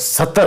70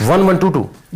1122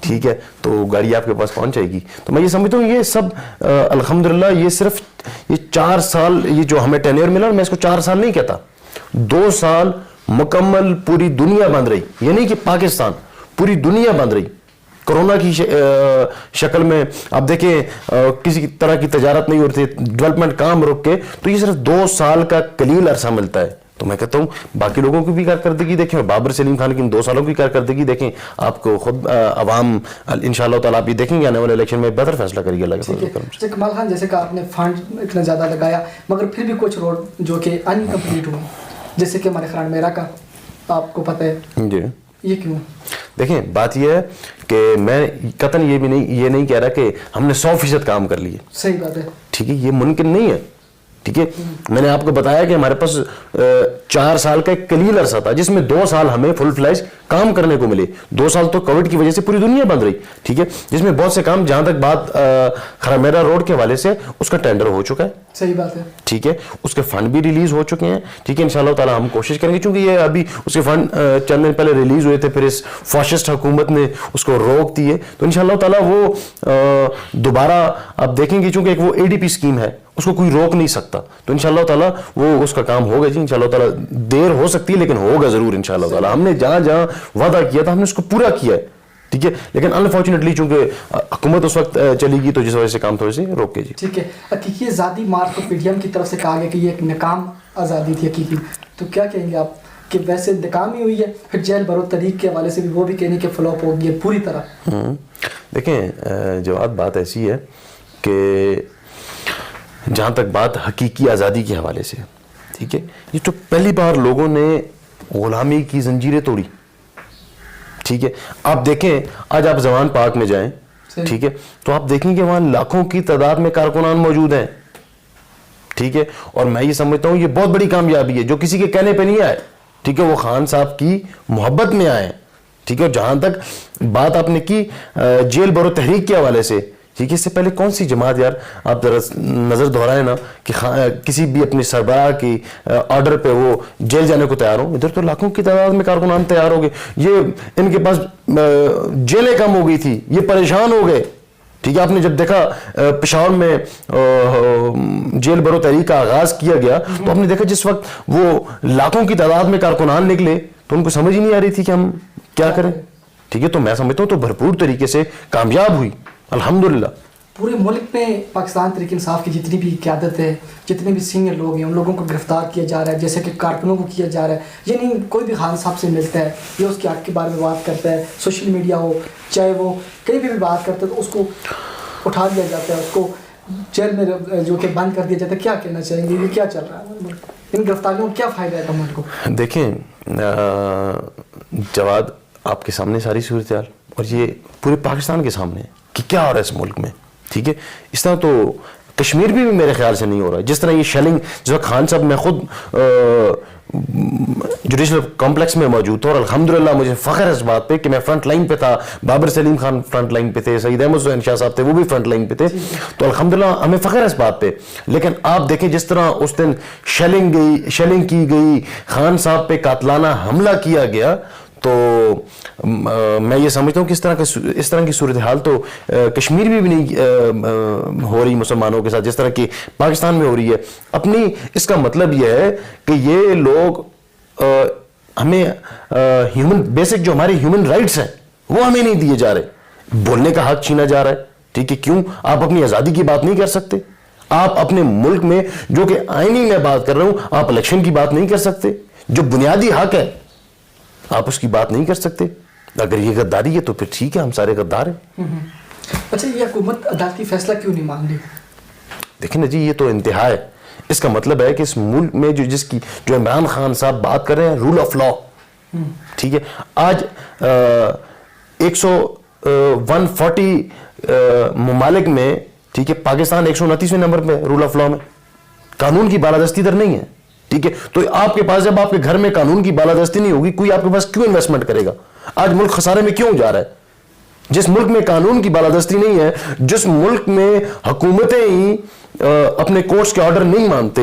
ٹھیک ہے, تو گاڑی آپ کے پاس پہنچ جائے گی. تو میں یہ سمجھتا ہوں یہ سب الحمدللہ یہ صرف یہ 4 سال یہ جو ہمیں ٹینیور ملا, میں اس کو 4 سال نہیں کہتا, 2 سال مکمل پوری دنیا بند رہی, یہ نہیں کہ پاکستان, پوری دنیا بند رہی کرونا کی شکل میں. آپ دیکھیں کسی طرح کی تجارت نہیں ہوتی, ڈیولپمنٹ کام رک کے, تو یہ صرف 2 سال کا قلیل عرصہ ملتا ہے. تو میں کہتا ہوں باقی لوگوں کی بھی کارکردگی دیکھیں, اور بابر سلیم خان کی ان 2 سالوں کی کارکردگی دیکھیں, آپ کو خود عوام انشاءاللہ تعالیٰ آپ یہ دیکھیں گے آنے والے الیکشن میں بہتر فیصلہ کرے گا. کمال خان, جیسے کہ آپ نے فنڈ اتنا زیادہ لگایا مگر پھر بھی کچھ روڈ جو کہ انکمپلیٹ ہوئے, جیسے کہ ہمارے خران میرا کا آپ کو پتہ ہے جی, یہ کیوں؟ دیکھیں بات یہ ہے کہ میں قطعاً یہ نہیں کہہ رہا کہ ہم نے 100% کام کر لیے, صحیح بات ہے, ٹھیک ہے, یہ ممکن نہیں ہے. ٹھیک ہے, میں نے آپ کو بتایا کہ ہمارے پاس 4 سال کا ایک قلیل عرصہ تھا جس میں 2 سال ہمیں فل فلیج کام کرنے کو ملے. 2 سال تو کووڈ کی وجہ سے پوری دنیا بند رہی, ٹھیک ہے, جس میں بہت سے کام, جہاں تک بات خرامیرا روڈ کے حوالے سے, اس کا ٹینڈر ہو چکا ہے, صحیح بات ہے, ٹھیک ہے, اس کے فنڈ بھی ریلیز ہو چکے ہیں, ٹھیک ہے, انشاءاللہ تعالیٰ ہم کوشش کریں گے, چونکہ یہ ابھی اس کے فنڈ چند دن پہلے ریلیز ہوئے تھے, پھر اس فاشسٹ حکومت نے اس کو روک دی ہے, تو انشاءاللہ تعالیٰ وہ دوبارہ آپ دیکھیں گے, چونکہ ایک وہ ADP اسکیم ہے, اس کو کوئی روک نہیں سکتا, تو انشاءاللہ تعالیٰ وہ اس کا کام ہوگا جی, انشاءاللہ تعالیٰ دیر ہو سکتی ہے لیکن ہوگا ضرور انشاءاللہ تعالیٰ. ہم نے جہاں جہاں وعدہ کیا تھا ہم نے اس کو پورا کیا ہے, ٹھیک ہے, لیکن انفارچونیٹلی چونکہ حکومت اس وقت چلی گئی تو جس وجہ سے کام تھوڑے سے روک کے جی. ٹھیک ہے, حقیقی آزادی مارچ کو PDM کی طرف سے کہا گیا کہ یہ ایک ناکام آزادی تھی حقیقی, تو کیا کہیں گے آپ کہ ویسے ناکام ہی ہوئی ہے؟ پھر جیل بھرو تحریک کے حوالے سے بھی وہ بھی کہنے کہ فلوپ ہو گئی ہے پوری طرح. دیکھیں جواد, بات ایسی ہے کہ جہاں تک بات حقیقی آزادی کے حوالے سے, ٹھیک ہے, یہ تو پہلی بار لوگوں نے غلامی کی زنجیریں توڑی, ٹھیک ہے. آپ دیکھیں آج آپ زمان پاک میں جائیں, ٹھیک ہے, تو آپ دیکھیں کہ وہاں لاکھوں کی تعداد میں کارکنان موجود ہیں, ٹھیک ہے, اور میں یہ سمجھتا ہوں یہ بہت بڑی کامیابی ہے جو کسی کے کہنے پہ نہیں آئے, ٹھیک ہے, وہ خان صاحب کی محبت میں آئے, ٹھیک ہے. اور جہاں تک بات آپ نے کی جیل برو تحریک کے حوالے سے, ٹھیک ہے, اس سے پہلے کون سی جماعت یار آپ ذرا نظر دہرائیں نا کہ کسی بھی اپنی سربراہ کی آرڈر پہ وہ جیل جانے کو تیار ہوں. ادھر تو لاکھوں کی تعداد میں کارکنان تیار ہو گئے, یہ ان کے پاس جیلیں کم ہو گئی تھی, یہ پریشان ہو گئے, ٹھیک ہے. آپ نے جب دیکھا پشاور میں جیل برو تحریک کا آغاز کیا گیا تو آپ نے دیکھا جس وقت وہ لاکھوں کی تعداد میں کارکنان نکلے تو ان کو سمجھ ہی نہیں آ رہی تھی کہ ہم کیا کریں, ٹھیک ہے. تو میں سمجھتا ہوں تو بھرپور طریقے سے کامیاب ہوئی الحمدللہ. پورے ملک میں پاکستان تحریک انصاف کی جتنی بھی قیادت ہے, جتنے بھی سینئر لوگ ہیں, ان لوگوں کو گرفتار کیا جا رہا ہے, جیسے کہ کارکنوں کو کیا جا رہا ہے. یعنی کوئی بھی خان صاحب سے ملتا ہے یا اس کے حق کے بارے میں بات کرتا ہے, سوشل میڈیا ہو چاہے وہ کہیں بھی بات کرتا ہے تو اس کو اٹھا دیا جاتا ہے, اس کو جیل میں جو کہ بند کر دیا جاتا ہے. کیا کہنا چاہیں گے, یہ کیا چل رہا ہے, ان گرفتاریوں کو کیا فائدہ ہے ملک کو؟ دیکھیں جواد, آپ کے سامنے ساری صورتحال اور یہ پورے پاکستان کے سامنے کہ کیا ہو رہا ہے اس ملک میں, ٹھیک ہے. اس طرح تو کشمیر بھی میرے خیال سے نہیں ہو رہا ہے. جس طرح یہ شیلنگ, جس وقت خان صاحب میں خود جوڈیشل کمپلیکس میں موجود تھا اور الحمدللہ مجھے فخر ہے اس بات پہ کہ میں فرنٹ لائن پہ تھا, بابر سلیم خان فرنٹ لائن پہ تھے, سعید احمد حسین شاہ صاحب تھے وہ بھی فرنٹ لائن پہ تھے, تو الحمدللہ ہمیں فخر ہے اس بات پہ. لیکن آپ دیکھیں جس طرح اس دن شیلنگ کی گئی, خان صاحب پہ قاتلانہ حملہ کیا گیا, تو میں یہ سمجھتا ہوں کہ اس طرح کی صورتحال تو کشمیر میں بھی نہیں ہو رہی مسلمانوں کے ساتھ جس طرح کی پاکستان میں ہو رہی ہے. اپنی اس کا مطلب یہ ہے کہ یہ لوگ ہمیں بیسک جو ہمارے ہیومن رائٹس ہیں وہ ہمیں نہیں دیے جا رہے, بولنے کا حق چھینا جا رہا ہے, ٹھیک ہے. کیوں آپ اپنی آزادی کی بات نہیں کر سکتے؟ آپ اپنے ملک میں جو کہ آئینی میں بات کر رہا ہوں, آپ الیکشن کی بات نہیں کر سکتے, جو بنیادی حق ہے آپ اس کی بات نہیں کر سکتے. اگر یہ غداری ہے تو پھر ٹھیک ہے, ہم سارے غدار ہیں. اچھا, یہ حکومت عدالتی فیصلہ کیوں نہیں مان رہی؟ دیکھیں نا جی, یہ تو انتہا ہے. اس کا مطلب ہے کہ اس ملک میں جو عمران خان صاحب بات کر رہے ہیں رول آف لا, ٹھیک ہے. آج 140 ممالک میں, ٹھیک ہے, پاکستان 129ویں نمبر پہ رول آف لا میں. قانون کی بالادستی ادھر نہیں ہے, ٹھیک ہے. تو آپ کے پاس جب آپ کے گھر میں قانون کی بالادستی نہیں ہوگی, کوئی آپ کے پاس کیوں انویسٹمنٹ کرے گا؟ آج ملک خسارے میں کیوں جا رہا ہے؟ جس ملک میں قانون کی بالادستی نہیں ہے, جس ملک میں حکومتیں ہی اپنے کورٹس کے آرڈر نہیں مانتے,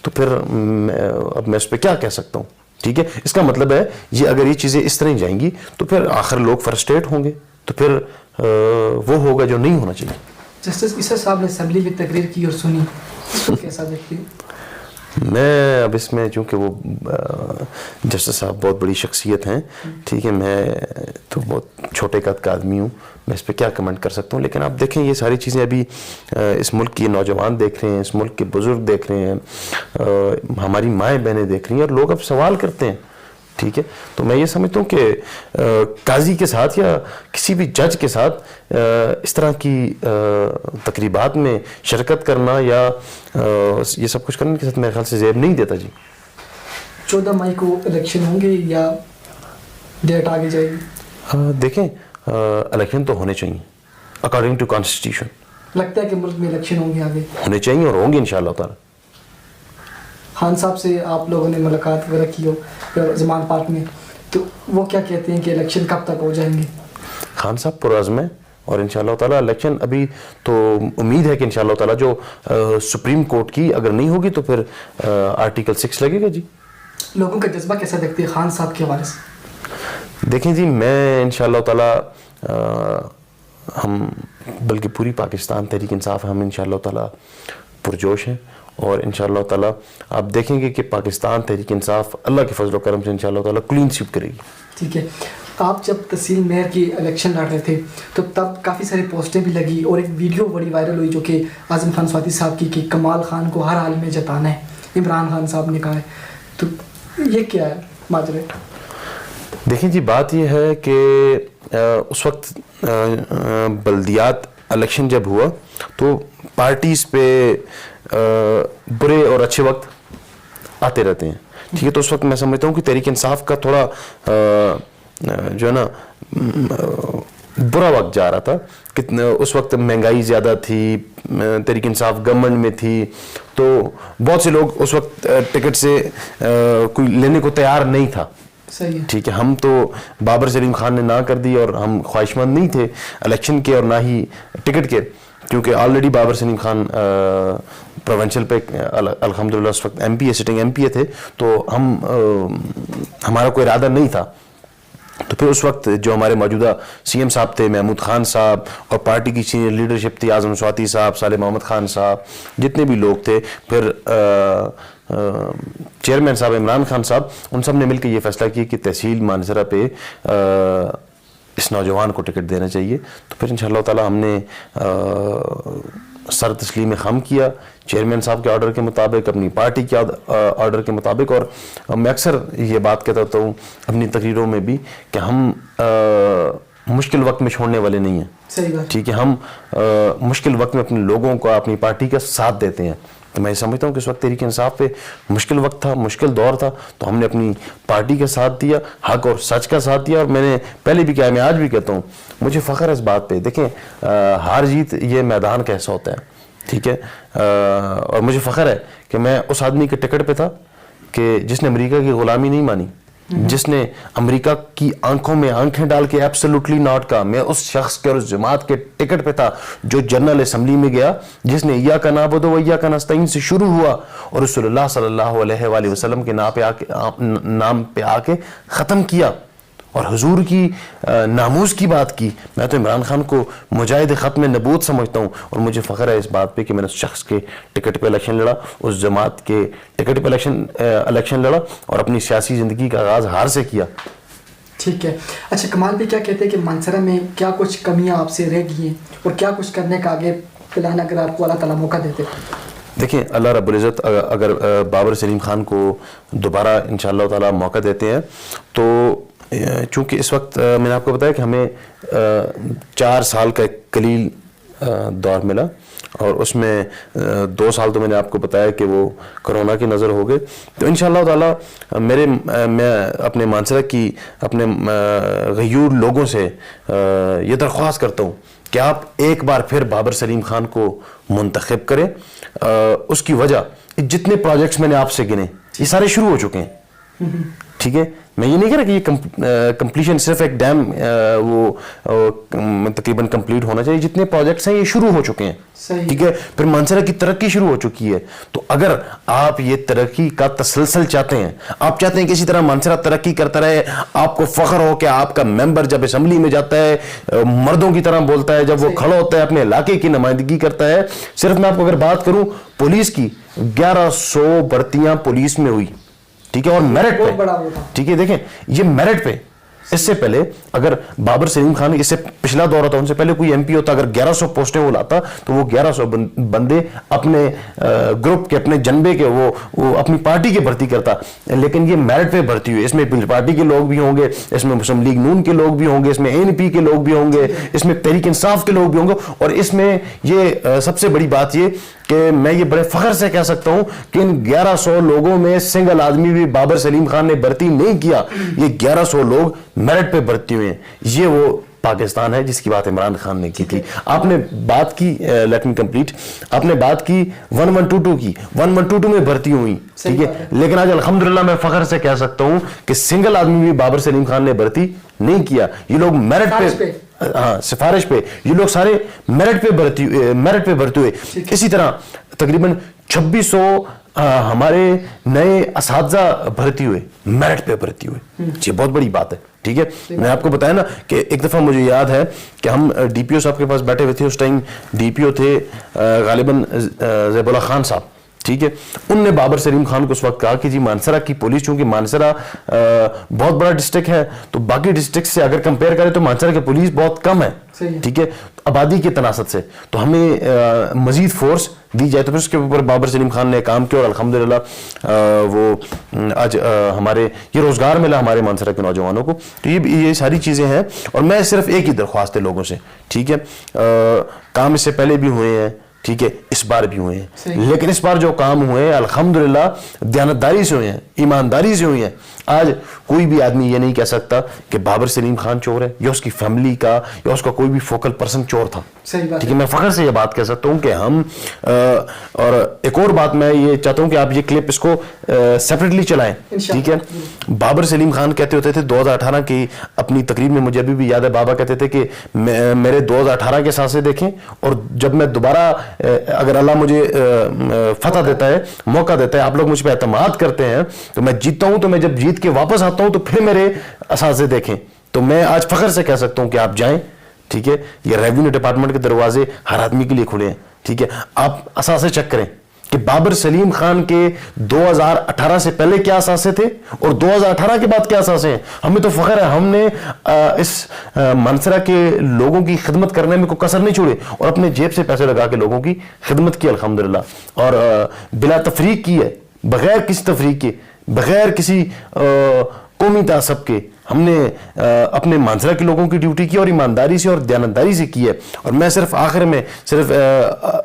تو پھر اب میں اس پہ کیا کہہ سکتا ہوں, ٹھیک ہے. اس کا مطلب ہے یہ اگر یہ چیزیں اس طرح جائیں گی تو پھر آخر لوگ فرسٹریٹ ہوں گے, تو پھر وہ ہوگا جو نہیں ہونا چاہیے. جسٹس عیسیٰ صاحب نے اسمبلی میں تقریر کی اور سنی, اس کو کیسا دیکھتی ہیں؟ میں اب اس میں چونکہ وہ جسٹس صاحب بہت بڑی شخصیت ہیں, ٹھیک ہے, میں تو بہت چھوٹے قد کا آدمی ہوں, میں اس پہ کیا کمنٹ کر سکتا ہوں. لیکن آپ دیکھیں یہ ساری چیزیں ابھی اس ملک کے نوجوان دیکھ رہے ہیں, اس ملک کے بزرگ دیکھ رہے ہیں, ہماری مائیں بہنیں دیکھ رہی ہیں, اور لوگ اب سوال کرتے ہیں, ٹھیک ہے. تو میں یہ سمجھتا ہوں کہ قاضی کے ساتھ یا کسی بھی جج کے ساتھ اس طرح کی تقریبات میں شرکت کرنا یا یہ سب کچھ کرنے کے ساتھ میرے خیال سے زیب نہیں دیتا. جی 14 مئی کو الیکشن ہوں گے یا ڈیٹ آگے جائے گی؟ دیکھیں الیکشن تو ہونے چاہیے اکارڈنگ ٹو کانسٹیٹیوشن. لگتا ہے کہ ملک میں الیکشن ہوں گے آگے؟ ہونے چاہیے اور ہوں گے انشاءاللہ تعالی. خان صاحب سے آپ لوگوں نے ملاقات وغیرہ کی ہو زمان پارک میں, تو وہ کیا کہتے ہیں کہ الیکشن کب تک ہو جائیں گے؟ خان صاحب پرعزم ہیں اور انشاءاللہ تعالی الیکشن ابھی تو امید ہے کہ انشاءاللہ تعالی جو سپریم کورٹ کی اگر نہیں ہوگی تو پھر آرٹیکل 6 لگے گا. جی لوگوں کا جذبہ کیسا دیکھتے ہیں خان صاحب کے حوالے سے؟ دیکھیں جی, میں انشاءاللہ تعالی ہم بلکہ پوری پاکستان تحریک انصاف ہم انشاءاللہ تعالی پرجوش ہیں, اور انشاءاللہ تعالی آپ دیکھیں گے کہ پاکستان تحریک انصاف اللہ کے فضل و کرم سے انشاءاللہ تعالی کلین سویپ کرے گی. ٹھیک ہے. آپ جب تحصیل مہر کی الیکشن لڑ رہے تھے تو تب کافی ساری پوسٹیں بھی لگی اور ایک ویڈیو بڑی وائرل ہوئی جو کہ اعظم خان سواتی صاحب کی کہ کمال خان کو ہر حال میں جتانا ہے, عمران خان صاحب نے کہا ہے, تو یہ کیا ہے ماجرا؟ دیکھیں جی, بات یہ ہے کہ اس وقت بلدیات الیکشن جب ہوا تو پارٹیز پہ برے اور اچھے وقت آتے رہتے ہیں, ٹھیک ہے. تو اس وقت میں سمجھتا ہوں کہ تحریک انصاف کا تھوڑا جو ہے نا برا وقت جا رہا تھا. کتنا اس وقت مہنگائی زیادہ تھی, تحریک انصاف گورنمنٹ میں تھی, تو بہت سے لوگ اس وقت ٹکٹ سے کوئی لینے کو تیار نہیں تھا. ٹھیک ہے. ہم تو بابر سلیم خان نے نہ کر دی اور ہم خواہش مند نہیں تھے الیکشن کے اور نہ ہی ٹکٹ کے, کیونکہ آلریڈی بابر سلیم خان پروونشل پہ الحمدللہ اس وقت M P sitting M P تھے, تو ہمارا کوئی ارادہ نہیں تھا. تو پھر اس وقت جو ہمارے موجودہ سی ایم صاحب تھے محمود خان صاحب, اور پارٹی کی سینئر لیڈرشپ تھی اعظم سواتی صاحب, صالح محمد خان صاحب, جتنے بھی لوگ تھے, پھر چیئرمین صاحب عمران خان صاحب, ان سب نے مل کے یہ فیصلہ کیا کہ تحصیل مانسرہ پہ اس نوجوان کو ٹکٹ دینا چاہیے. تو پھر انشاءاللہ تعالی ہم نے سر تسلیم خم کیا چیئرمین صاحب کے آرڈر کے مطابق, اپنی پارٹی کے آرڈر کے مطابق. اور میں اکثر یہ بات کہتا ہوتا ہوں اپنی تقریروں میں بھی کہ ہم مشکل وقت میں چھوڑنے والے نہیں ہیں, ٹھیک ہے. ہم مشکل وقت میں اپنے لوگوں کا, اپنی پارٹی کا ساتھ دیتے ہیں. تو میں سمجھتا ہوں کہ اس وقت تحریک انصاف پہ مشکل وقت تھا, مشکل دور تھا, تو ہم نے اپنی پارٹی کا ساتھ دیا, حق اور سچ کا ساتھ دیا. اور میں نے پہلے بھی کہا, میں آج بھی کہتا ہوں, مجھے فخر ہے اس بات پہ. دیکھیں ہار جیت یہ میدان کیسا ہوتا ہے, ٹھیک ہے. اور مجھے فخر ہے کہ میں اس آدمی کے ٹکٹ پہ تھا کہ جس نے امریکہ کی غلامی نہیں مانی, جس نے امریکہ کی آنکھوں میں آنکھیں ڈال کے ایبسولوٹلی ناٹ کہا. میں اس شخص کے اور اس جماعت کے ٹکٹ پہ تھا جو جنرل اسمبلی میں گیا, جس نے ایاک نعبد و ایاک نستعین سے شروع ہوا اور رسول اللہ صلی اللہ علیہ وآلہ وسلم کے نام پہ آ کے ختم کیا, اور حضور کی ناموز کی بات کی. میں تو عمران خان کو مجاہد ختم نبوت سمجھتا ہوں, اور مجھے فخر ہے اس بات پہ کہ میں نے اس شخص کے ٹکٹ پہ الیکشن لڑا, اس جماعت کے ٹکٹ پہ الیکشن لڑا, اور اپنی سیاسی زندگی کا آغاز ہار سے کیا. ٹھیک ہے. اچھا, کمال بھی کیا کہتے ہیں کہ مانسرہ میں کیا کچھ کمیاں آپ سے رہ گئی ہیں اور کیا کچھ کرنے کا آگے پلان اگر آپ کو اللہ تعالیٰ موقع دیتے؟ دیکھیں اللہ رب العزت اگر بابر سلیم خان کو دوبارہ انشاءاللہ تعالیٰ موقع دیتے ہیں, تو چونکہ اس وقت میں نے آپ کو بتایا کہ ہمیں 4 سال کا ایک قلیل دور ملا, اور اس میں 2 سال تو میں نے آپ کو بتایا کہ وہ کرونا کی نظر ہو گئے. تو انشاءاللہ تعالی میں اپنے مانسرہ کی اپنے غیور لوگوں سے یہ درخواست کرتا ہوں کہ آپ ایک بار پھر بابر سلیم خان کو منتخب کریں. اس کی وجہ جتنے پروجیکٹس میں نے آپ سے گنے یہ سارے شروع ہو چکے ہیں, ٹھیک ہے. میں یہ نہیں کہہ رہا کہ یہ کمپلیشن صرف ایک ڈیم وہ تقریباً کمپلیٹ ہونا چاہیے. جتنے پروجیکٹس ہیں یہ شروع ہو چکے ہیں, ٹھیک ہے. پھر مانسہرہ کی ترقی شروع ہو چکی ہے. تو اگر آپ یہ ترقی کا تسلسل چاہتے ہیں, آپ چاہتے ہیں کہ اسی طرح مانسہرہ ترقی کرتا رہے, آپ کو فخر ہو کہ آپ کا ممبر جب اسمبلی میں جاتا ہے مردوں کی طرح بولتا ہے, جب وہ کھڑا ہوتا ہے اپنے علاقے کی نمائندگی کرتا ہے. صرف میں آپ کو اگر بات کروں پولیس کی, 1100 بھرتیاں پولیس میں ہوئی, ٹھیک ہے, اور میرٹ پہ, ٹھیک ہے. دیکھیں یہ میرٹ پہ. اس سے پہلے اگر بابر سلیم خان, اس سے پچھلا دور ہوتا, ان سے پہلے کوئی ایم پی ہوتا, اگر 1100 پوسٹیں وہ لاتا تو وہ 1100 بندے اپنے گروپ کے, اپنے جنبے کے, وہ اپنی پارٹی کے بھرتی کرتا. لیکن یہ میرٹ پہ بھرتی ہوئی. اس میں پارٹی کے لوگ بھی ہوں گے, اس میں مسلم لیگ نون کے لوگ بھی ہوں گے, اس میں ANP کے لوگ بھی ہوں گے, اس میں تحریک انصاف کے لوگ بھی ہوں گے. اور اس میں یہ سب سے بڑی بات یہ کہ میں یہ بڑے فخر سے کہہ سکتا ہوں کہ ان 1100 لوگوں میں سنگل آدمی بھی بابر سلیم خان نے بھرتی نہیں کیا. یہ 1100 لوگ میرٹ پہ بھرتی ہوئے ہیں. یہ وہ پاکستان ہے جس کی بات عمران خان نے کی تھی. آپ نے بات کی, لیٹ می کمپلیٹ, آپ نے بات کی 1122 کی, 1122 میں بھرتی ہوئی, ٹھیک ہے. لیکن آج الحمدللہ میں فخر سے کہہ سکتا ہوں کہ سنگل آدمی بھی بابر سلیم خان نے بھرتی نہیں کیا. یہ لوگ میرٹ پہ, ہاں سفارش پہ, یہ لوگ سارے میرٹ پہ بھرتی ہوئے. اسی طرح تقریباً 2600 ہمارے نئے اساتذہ بھرتی ہوئے, میرٹ پہ بھرتی ہوئے. یہ بہت بڑی بات ہے, ٹھیک ہے. میں آپ کو بتایا نا کہ ایک دفعہ مجھے یاد ہے کہ ہم ڈی پی او صاحب کے پاس بیٹھے ہوئے تھے. اس ٹائم ڈی پی او تھے غالباً زیب اللہ خان صاحب, ٹھیک ہے. ان نے بابر سلیم خان کو اس وقت کہا کہ جی مانسہرہ کی پولیس, چونکہ مانسہرہ بہت بڑا ڈسٹرکٹ ہے تو باقی ڈسٹرکٹ سے اگر کمپیئر کریں تو مانسہرہ کی پولیس بہت کم ہے, ٹھیک ہے, آبادی کے تناسب سے, تو ہمیں مزید فورس دی جائے. تو پھر اس کے اوپر بابر سلیم خان نے کام کیا اور الحمدللہ وہ آج ہمارے یہ روزگار ملا ہمارے مانسہرہ کے نوجوانوں کو. تو یہ ساری چیزیں ہیں. اور میں صرف ایک ہی درخواست ہے لوگوں سے, ٹھیک ہے, کام اس سے پہلے بھی ہوئے ہیں, ٹھیک ہے, اس بار بھی ہوئے ہیں, لیکن اس بار جو کام ہوئے ہیں الحمدللہ دیانتداری سے ہوئے ہیں, ایمانداری سے ہوئے ہیں. آج کوئی بھی آدمی یہ نہیں کہہ سکتا کہ بابر سلیم خان چور ہے یا اس کی فیملی کا یا اس کا کوئی بھی فوکل پرسن چور تھا, ٹھیک ہے. میں فخر سے یہ بات کہہ سکتا ہوں کہ ہم, اور ایک اور بات میں یہ چاہتا ہوں کہ آپ یہ کلپ اس کو سیپریٹلی چلائیں, ٹھیک ہے. بابر سلیم خان کہتے ہوتے تھے 2018 کی اپنی تقریر میں, مجھے ابھی بھی یاد ہے, بابا کہتے تھے کہ میرے 2018 کے ساتھ سے دیکھیں, اور جب میں دوبارہ اگر اللہ مجھے فتح دیتا ہے, موقع دیتا ہے, آپ لوگ مجھ پہ اعتماد کرتے ہیں تو میں جیتتا ہوں, تو میں جب جیت کے واپس آتا ہوں تو پھر میرے اساتذہ دیکھیں. تو میں آج فخر سے کہہ سکتا ہوں کہ آپ جائیں, ٹھیک ہے. یہ ریونیو ڈپارٹمنٹ کے دروازے ہر آدمی کے لیے کھلے ہیں, ٹھیک ہے. آپ اساتذہ چیک کریں کہ بابر سلیم خان کے 2018 سے پہلے کیا اثاثے تھے اور 2018 کے بعد کیا اثاثے ہیں. ہمیں تو فخر ہے, ہم نے اس مانسہرہ کے لوگوں کی خدمت کرنے میں کوئی کسر نہیں چھوڑے اور اپنے جیب سے پیسے لگا کے لوگوں کی خدمت کی الحمدللہ, اور بلا تفریق کی ہے, بغیر کسی تفریق کے, بغیر کسی قومی تعصب کے. ہم نے اپنے مانسہرہ کے لوگوں کی ڈیوٹی کی اور ایمانداری سے اور دیانتداری سے کی ہے. اور میں صرف آخر میں صرف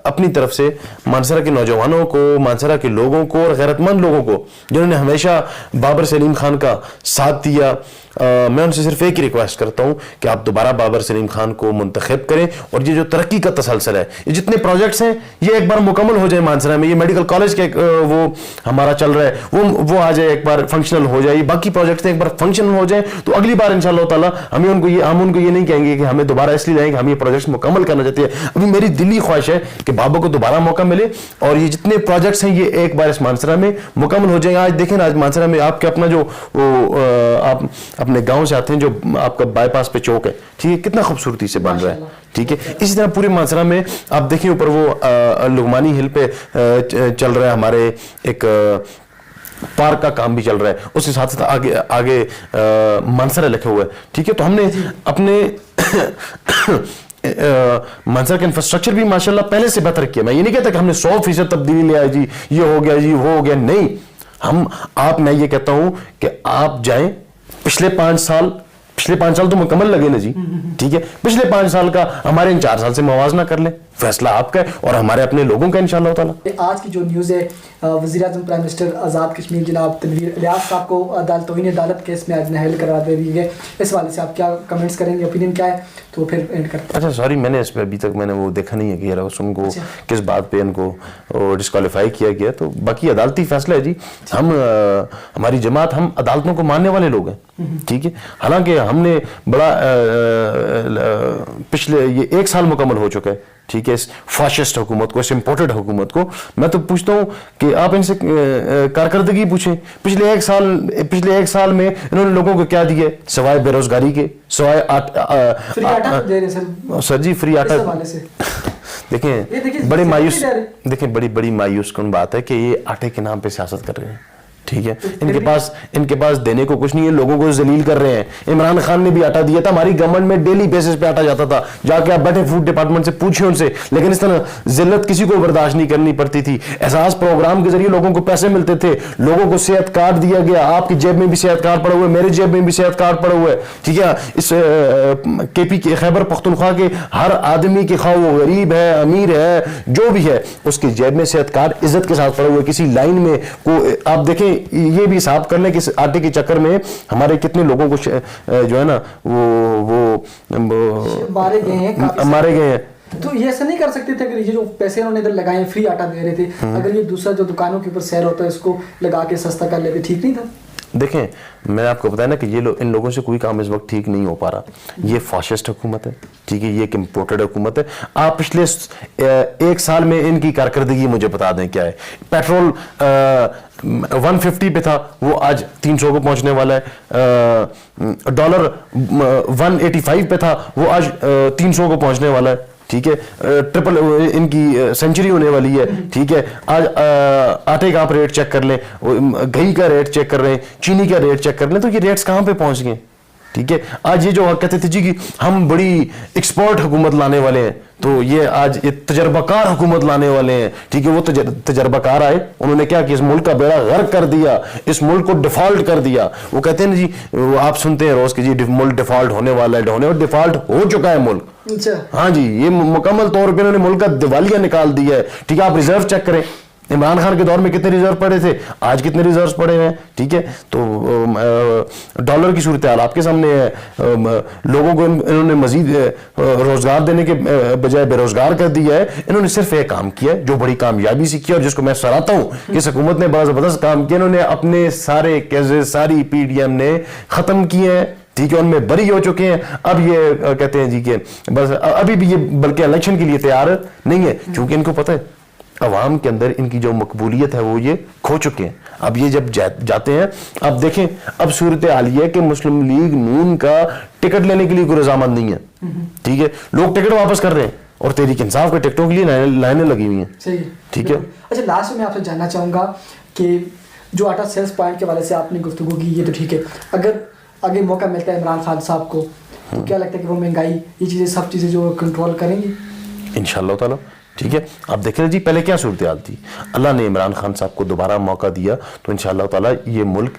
اپنی طرف سے مانسہرہ کے نوجوانوں کو, مانسہرہ کے لوگوں کو اور غیرت مند لوگوں کو جنہوں نے ہمیشہ بابر سلیم خان کا ساتھ دیا, میں ان سے صرف ایک ہی ریکویسٹ کرتا ہوں کہ آپ دوبارہ بابر سلیم خان کو منتخب کریں. اور یہ جو ترقی کا تسلسل ہے, یہ جتنے پروجیکٹس ہیں یہ ایک بار مکمل ہو جائے مانسہرہ میں. یہ میڈیکل کالج کے وہ ہمارا چل رہا ہے, وہ آ جائے, ایک بار فنکشنل ہو جائے. باقی پروجیکٹس ایک بار فنکشنل ہو جائیں تو اگلی بار انشاءاللہ تعالیٰ ہم ان کو یہ نہیں کہیں گے کہ ہمیں دوبارہ اس لیے لائیں کہ ہم یہ پروجیکٹس مکمل کرنا چاہتے ہیں. ابھی میری دلی خواہش ہے کہ بابا کو دوبارہ موقع ملے اور یہ جتنے پروجیکٹس ہیں یہ ایک بار اس مانسہرہ میں مکمل ہو جائیں. آج دیکھیں, آج مانسہرہ میں آپ کے اپنا جو آپ اپنے گاؤں سے آتے ہیں, جو آپ کا بائی پاس پہ چوک ہے, ٹھیک ہے, کتنا خوبصورتی سے بن رہا ہے, ٹھیک ہے. اسی طرح پورے مانسہرہ میں آپ دیکھیں اوپر وہ لغمانی ہل پہ چل رہا ہے ہمارے ایک پارک کا کام بھی چل رہا ہے, اس کے ساتھ ساتھ آگے مانسہرہ لکھے ہوئے, ٹھیک ہے. تو ہم نے اپنے مانسہرہ کا انفراسٹرکچر بھی ماشاءاللہ پہلے سے بہتر کیا. میں یہ نہیں کہتا کہ ہم نے 100% تبدیلی لے آئی, جی یہ ہو گیا, جی وہ ہو گیا, نہیں. میں یہ کہتا ہوں کہ آپ جائیں, پچھلے 5 سال تو مکمل لگے نا جی, ٹھیک ہے. پچھلے 5 سال کا ہمارے ان 4 سال سے موازنہ کر لیں, فیصلہ آپ کا ہے اور ہمارے اپنے لوگوں کا انشاءاللہ تعالیٰ. آج کی جو نیوز ہے وزیر اعظم پرائم منسٹر آزاد کشمیر جناب تنویر الیاس صاحب کو توہین عدالت کیس میں آج نااہل قرار دے دی گئی. اس حوالے سے آپ کیا کمنٹس کریں گے, اوپینین کیا ہے, تو پھر اینڈ کرتے ہیں. اچھا سوری, میں نے اس پہ ابھی تک میں نے وہ دیکھا نہیں ہے کہ ان کو کس بات پہ ان کو ڈسکوالیفائی کیا گیا. تو باقی عدالتی فیصلہ ہے جی. ہماری جماعت, ہم عدالتوں کو ماننے والے لوگ ہیں, ٹھیک ہے. حالانکہ ہم نے بڑا پچھلے یہ 1 سال مکمل ہو چکا ہے, ٹھیک ہے, اس فاشسٹ حکومت کو, اس امپورٹڈ حکومت کو. میں تو پوچھتا ہوں کہ آپ ان سے کارکردگی پوچھیں. پچھلے ایک سال میں انہوں نے لوگوں کو کیا دیا سوائے بے روزگاری کے, سوائے سر جی فری آٹا. دیکھیں بڑی مایوس کن بات ہے کہ یہ آٹے کے نام پہ سیاست کر رہے ہیں, ٹھیک ہے. ان کے پاس دینے کو کچھ نہیں ہے, لوگوں کو ذلیل کر رہے ہیں. عمران خان نے بھی آٹا دیا تھا, ہماری گورنمنٹ میں ڈیلی بیسس پہ آٹا جاتا تھا, جا کے آپ بیٹھے فوڈ ڈپارٹمنٹ سے پوچھیں ان سے. لیکن اس طرح ذلت کسی کو برداشت نہیں کرنی پڑتی تھی. احساس پروگرام کے ذریعے لوگوں کو پیسے ملتے تھے, لوگوں کو صحت کارڈ دیا گیا. آپ کی جیب میں بھی صحت کارڈ پڑا ہوا ہے, میرے جیب میں بھی صحت کارڈ پڑا ہوا ہے, ٹھیک ہے. اس کے پی خیبر پختونخوا کے ہر آدمی کے خواہ وہ غریب ہے امیر ہے جو بھی ہے, اس کی جیب میں صحت کارڈ عزت کے ساتھ پڑا ہوا ہے. کسی لائن میں کو آپ دیکھیں, یہ بھی صاحب کر لیں کہ آٹے کے چکر میں ہمارے کتنے لوگوں کو جو ہے نا وہ مارے گئے ہیں. تو یہ ایسا نہیں کر سکتے تھے کہ یہ جو پیسے انہوں نے ادھر لگائے فری آٹا دے رہے تھے, اگر یہ دوسرا جو دکانوں کے اوپر سیل ہوتا ہے اس کو لگا کے سستا کر لیتے, ٹھیک نہیں تھا؟ دیکھیں میں نے آپ کو بتایا نا کہ یہ ان لوگوں سے کوئی کام اس وقت ٹھیک نہیں ہو پا رہا. یہ فاشسٹ حکومت ہے, ٹھیک ہے, یہ ایک امپورٹڈ حکومت ہے. آپ پچھلے 1 سال میں ان کی کارکردگی مجھے بتا دیں کیا ہے. پیٹرول 150 پہ تھا, وہ آج 300 کو پہنچنے والا ہے. ڈالر 185 پہ تھا, وہ آج 300 کو پہنچنے والا ہے, ٹھیک ہے. ٹرپل ان کی سینچری ہونے والی ہے, ٹھیک ہے. آج آٹے کا آپ ریٹ چیک کر لیں, گھی کا ریٹ چیک کر رہے ہیں, چینی کا ریٹ چیک کر لیں, تو یہ ریٹس کہاں پہ پہنچ گئے, ٹھیک ہے. آج یہ جو کہتے تھے جی کہ ہم بڑی ایکسپرٹ حکومت لانے والے ہیں, تو یہ آج یہ تجربہ کار حکومت لانے والے ہیں, ٹھیک ہے. وہ تجربہ کار آئے, انہوں نے کیا کہ اس ملک کا بیڑا غرق کر دیا, اس ملک کو ڈیفالٹ کر دیا. وہ کہتے ہیں جی, آپ سنتے ہیں روز کہ جی ملک ڈیفالٹ ہونے والا ہے, اور ڈیفالٹ ہو چکا ہے ملک. ہاں جی, یہ مکمل طور پہ انہوں نے ملک کا دیوالیہ نکال دیا ہے, ٹھیک ہے. آپ ریزرو چیک کریں, عمران خان کے دور میں کتنے ریزرو پڑے تھے, آج کتنے ریزروز پڑے ہیں, ٹھیک ہے. تو ڈالر کی صورتحال آپ کے سامنے ہے. لوگوں کو انہوں نے مزید روزگار دینے کے بجائے بے روزگار کر دیا ہے. انہوں نے صرف ایک کام کیا ہے جو بڑی کامیابی سے کیا, اور جس کو میں سراہتا ہوں کہ اس حکومت نے بڑا زبردست کام کیا. انہوں نے اپنے سارے کیسز ساری پی ڈی ایم نے ختم کیے ہیں, ٹھیک ہے. ان میں بری ہو چکے ہیں. اب یہ کہتے ہیں جی کہ بس ابھی بھی یہ بلکہ الیکشن کے لیے تیار نہیں ہے, کیونکہ ان کو پتہ ہے عوام کے اندر ان کی جو مقبولیت ہے وہ یہ کھو چکے ہیں. اب یہ جب جاتے ہیں, اب دیکھیں اب صورتحال یہ ہے کہ مسلم لیگ نون کا ٹکٹ لینے کے لیے کوئی رضامند نہیں ہے, ٹھیک ہے. لوگ ٹکٹ واپس کر رہے ہیں اور تحریک انصاف کے ٹکٹوں کے لیے لائنیں لگی ہوئی ہیں, ٹھیک ہے. اچھا لاسٹ میں آپ سے جاننا چاہوں گا کہ جو آٹا سیلز پوائنٹ کے حوالے سے آپ نے گفتگو کی, یہ تو ٹھیک ہے, اگر آگے موقع ملتا ہے عمران خان صاحب کو, تو کیا لگتا ہے کہ وہ مہنگائی یہ چیزیں سب چیزیں جو کنٹرول کریں گی انشاءاللہ تعالیٰ, ٹھیک ہے. آپ دیکھ رہے جی پہلے کیا صورتحال تھی, اللہ نے عمران خان صاحب کو دوبارہ موقع دیا, تو انشاءاللہ تعالیٰ یہ ملک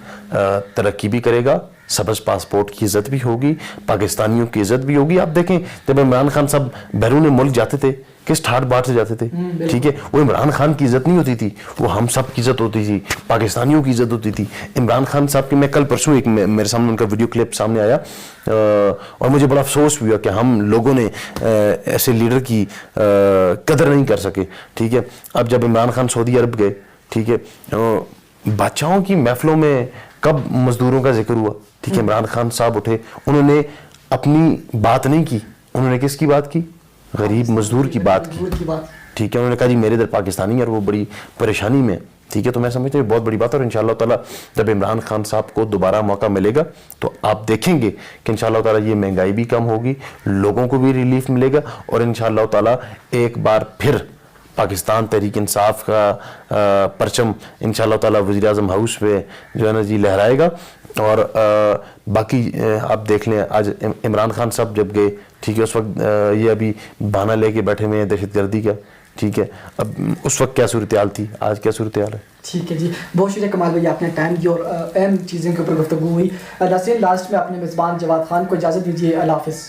ترقی بھی کرے گا, سبز پاسپورٹ کی عزت بھی ہوگی, پاکستانیوں کی عزت بھی ہوگی. آپ دیکھیں جب عمران خان صاحب بیرون ملک جاتے تھے کس ٹھاٹ باٹ سے جاتے تھے, ٹھیک ہے. وہ عمران خان کی عزت نہیں ہوتی تھی, وہ ہم سب کی عزت ہوتی تھی, پاکستانیوں کی عزت ہوتی تھی. عمران خان صاحب کی میں کل پرسوں ایک میرے سامنے ان کا ویڈیو کلپ سامنے آیا, اور مجھے بڑا افسوس ہوا کہ ہم لوگوں نے ایسے لیڈر کی قدر نہیں کر سکے, ٹھیک ہے. اب جب عمران خان سعودی عرب گئے, ٹھیک ہے, بادشاہوں کی محفلوں میں کب مزدوروں کا ذکر ہوا, ٹھیک ہے. عمران خان صاحب اٹھے, انہوں نے اپنی بات نہیں کی, انہوں نے کس کی بات کی, غریب مزدور کی بات کی, ٹھیک ہے. انہوں نے کہا جی میرے ادھر پاکستانی اور وہ بڑی پریشانی میں, ٹھیک ہے. تو میں سمجھتا ہوں بہت بڑی بات ہے, اور انشاءاللہ تعالیٰ جب عمران خان صاحب کو دوبارہ موقع ملے گا تو آپ دیکھیں گے کہ انشاءاللہ تعالیٰ یہ مہنگائی بھی کم ہوگی, لوگوں کو بھی ریلیف ملے گا, اور انشاءاللہ تعالیٰ ایک بار پھر پاکستان تحریک انصاف کا پرچم انشاءاللہ تعالیٰ وزیر اعظم ہاؤس پہ جو ہے نا جی لہرائے گا. اور باقی آپ دیکھ لیں آج عمران خان صاحب جب گئے, ٹھیک ہے, اس وقت یہ ابھی بہانہ لے کے بیٹھے ہوئے ہیں دہشت گردی کا, ٹھیک ہے. اب اس وقت کیا صورتحال تھی, آج کیا صورتحال ہے. ٹھیک ہے جی, بہت شکریہ کمال بھائی, آپ نے ٹائم دیا اور اہم چیزوں کے اوپر گفتگو ہوئی. ناظرین لاسٹ میں اپنے میزبان جواد خان کو اجازت دیجیے, اللہ حافظ.